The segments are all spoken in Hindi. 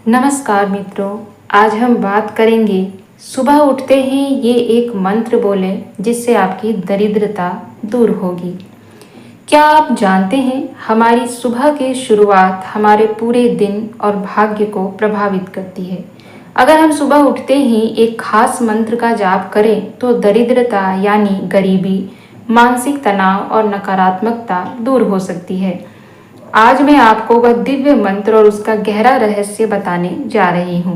नमस्कार मित्रों, आज हम बात करेंगे सुबह उठते ही ये एक मंत्र बोले जिससे आपकी दरिद्रता दूर होगी। क्या आप जानते हैं हमारी सुबह की शुरुआत हमारे पूरे दिन और भाग्य को प्रभावित करती है। अगर हम सुबह उठते ही एक खास मंत्र का जाप करें तो दरिद्रता यानी गरीबी, मानसिक तनाव और नकारात्मकता दूर हो सकती है। आज मैं आपको वह दिव्य मंत्र और उसका गहरा रहस्य बताने जा रही हूँ।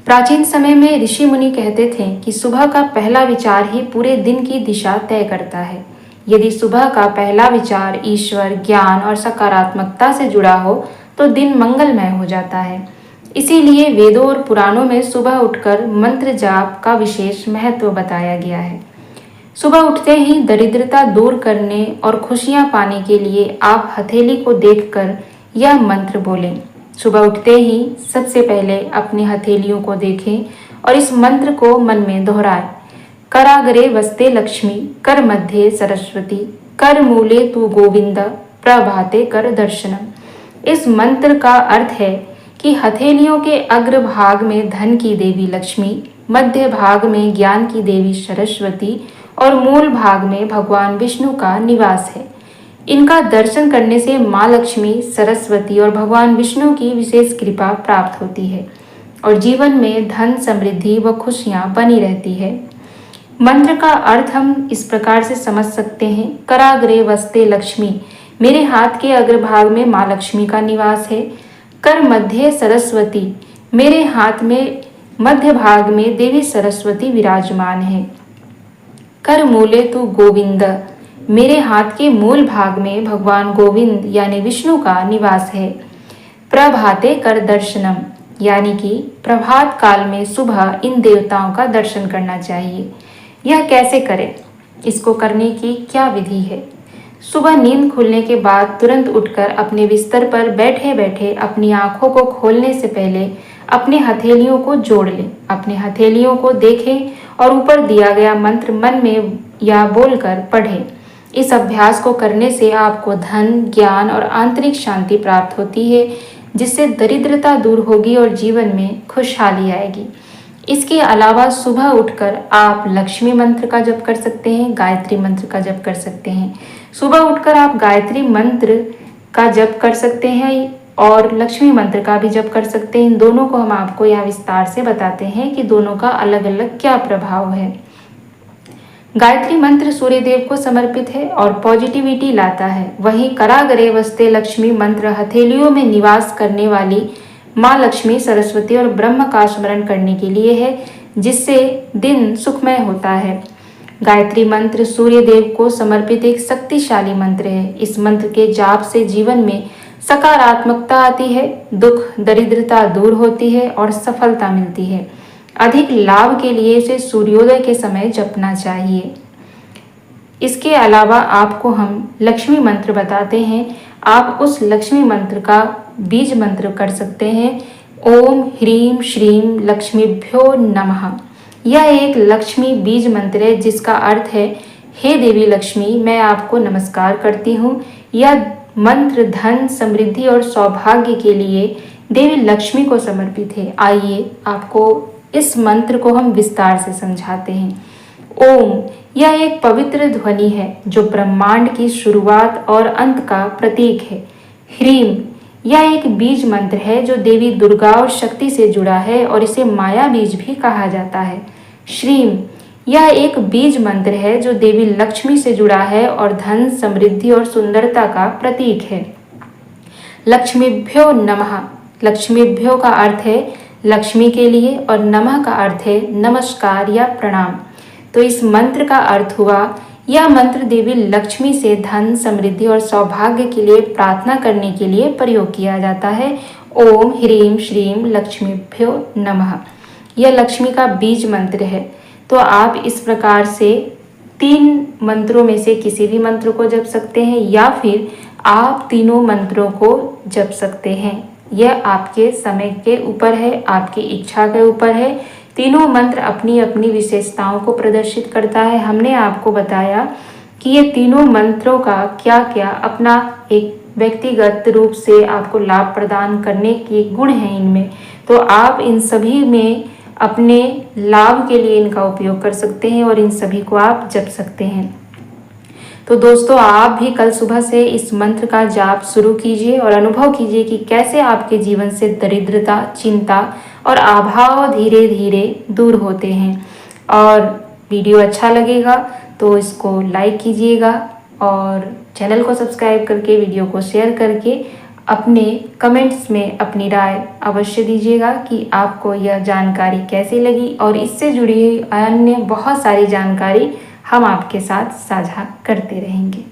प्राचीन समय में ऋषि मुनि कहते थे कि सुबह का पहला विचार ही पूरे दिन की दिशा तय करता है। यदि सुबह का पहला विचार ईश्वर, ज्ञान और सकारात्मकता से जुड़ा हो तो दिन मंगलमय हो जाता है। इसीलिए वेदों और पुराणों में सुबह उठकर मंत्र जाप का विशेष महत्व बताया गया है। सुबह उठते ही दरिद्रता दूर करने और खुशियां पाने के लिए आप हथेली को देखकर यह मंत्र बोलें। सुबह उठते ही सबसे पहले अपनी हथेलियों को देखें और इस मंत्र को मन में दोहराएं। कराग्रे वस्ते लक्ष्मी, कर मध्य सरस्वती, कर मूले तू गोविंद, प्रभाते कर दर्शनम। इस मंत्र का अर्थ है कि हथेलियों के अग्र भाग में धन की देवी लक्ष्मी, मध्य भाग में ज्ञान की देवी सरस्वती और मूल भाग में भगवान विष्णु का निवास है। इनका दर्शन करने से माँ लक्ष्मी, सरस्वती और भगवान विष्णु की विशेष कृपा प्राप्त होती है और जीवन में धन, समृद्धि व खुशियाँ बनी रहती है। मंत्र का अर्थ हम इस प्रकार से समझ सकते हैं। कराग्रे वस्ते लक्ष्मी, मेरे हाथ के अग्रभाग में माँ लक्ष्मी का निवास है। कर मध्य सरस्वती, मेरे हाथ में मध्य भाग में देवी सरस्वती विराजमान है। कर मूले तू गोविंद, मेरे हाथ के मूल भाग में भगवान गोविंद यानी विष्णु का निवास है। प्रभाते कर दर्शनम, यानी कि प्रभात काल में सुबह इन देवताओं का दर्शन करना चाहिए। यह कैसे करें? इसको करने की क्या विधि है? सुबह नींद खुलने के बाद तुरंत उठकर अपने बिस्तर पर बैठे बैठे अपनी आंखों को खोलने से पहले अपने हथेलियों को जोड़ लें। अपने हथेलियों को देखें और ऊपर दिया गया मंत्र मन में या बोलकर पढ़ें। इस अभ्यास को करने से आपको धन, ज्ञान और आंतरिक शांति प्राप्त होती है, जिससे दरिद्रता दूर होगी और जीवन में खुशहाली आएगी। इसके अलावा सुबह उठकर आप लक्ष्मी मंत्र का जप कर सकते हैं, गायत्री मंत्र का जप कर सकते हैं। सुबह उठकर आप गायत्री मंत्र का जप कर सकते हैं और लक्ष्मी मंत्र का भी जप कर सकते हैं। इन दोनों को हम आपको यहाँ विस्तार से बताते हैं कि दोनों का अलग अलग क्या प्रभाव है। गायत्री मंत्र सूर्य देव को समर्पित है और पॉजिटिविटी लाता है। वहीं कराग्रे वस्ते लक्ष्मी मंत्र हथेलियों में निवास करने वाली माँ लक्ष्मी, सरस्वती और ब्रह्म का स्मरण करने के लिए है, जिससे दिन सुखमय होता है। गायत्री मंत्र सूर्य देव को समर्पित एक शक्तिशाली मंत्र है। इस मंत्र के जाप से जीवन में सकारात्मकता आती है, दुख, दरिद्रता दूर होती है और सफलता मिलती है। अधिक लाभ के लिए इसे सूर्योदय के समय जपना चाहिए। इसके अलावा आपको हम लक्ष्मी मंत्र बताते हैं। आप उस लक्ष्मी मंत्र का बीज मंत्र कर सकते हैं। ओम ह्रीम श्रीम लक्ष्मीभ्यो नमः। यह एक लक्ष्मी बीज मंत्र है जिसका अर्थ है, हे देवी लक्ष्मी, मैं आपको नमस्कार करती हूँ। यह मंत्र धन, समृद्धि और सौभाग्य के लिए देवी लक्ष्मी को समर्पित है। आइए आपको इस मंत्र को हम विस्तार से समझाते हैं। ओम, यह एक पवित्र ध्वनि है जो ब्रह्मांड की शुरुआत और अंत का प्रतीक है। ह्रीम, यह एक बीज मंत्र है जो देवी दुर्गा और शक्ति से जुड़ा है और इसे माया बीज भी कहा जाता है। श्रीम, यह एक बीज मंत्र है जो देवी लक्ष्मी से जुड़ा है और धन, समृद्धि और सुंदरता का प्रतीक है। लक्ष्मीभ्यो नमः, लक्ष्मीभ्यो का अर्थ है लक्ष्मी के लिए और नमः का अर्थ है नमस्कार या प्रणाम। तो इस मंत्र का अर्थ हुआ, यह मंत्र देवी लक्ष्मी से धन, समृद्धि और सौभाग्य के लिए प्रार्थना करने के लिए प्रयोग किया जाता है। ओम ह्रीम श्रीम लक्ष्मीभ्यो नमः, यह लक्ष्मी का बीज मंत्र है। तो आप इस प्रकार से 3 मंत्रों में से किसी भी मंत्र को जप सकते हैं या फिर आप तीनों मंत्रों को जप सकते हैं। यह आपके समय के ऊपर है, आपकी इच्छा के ऊपर है। तीनों मंत्र अपनी अपनी विशेषताओं को प्रदर्शित करता है। हमने आपको बताया कि ये तीनों मंत्रों का क्या क्या अपना एक व्यक्तिगत रूप से आपको लाभ प्रदान करने के गुण हैं इनमें, तो आप इन सभी में अपने लाभ के लिए इनका उपयोग कर सकते हैं और इन सभी को आप जप सकते हैं। तो दोस्तों, आप भी कल सुबह से इस मंत्र का जाप शुरू कीजिए और अनुभव कीजिए कि कैसे आपके जीवन से दरिद्रता, चिंता और अभाव धीरे धीरे दूर होते हैं। और वीडियो अच्छा लगेगा तो इसको लाइक कीजिएगा और चैनल को सब्सक्राइब करके वीडियो को शेयर करके अपने कमेंट्स में अपनी राय अवश्य दीजिएगा कि आपको यह जानकारी कैसी लगी, और इससे जुड़ी अन्य बहुत सारी जानकारी हम आपके साथ साझा करते रहेंगे।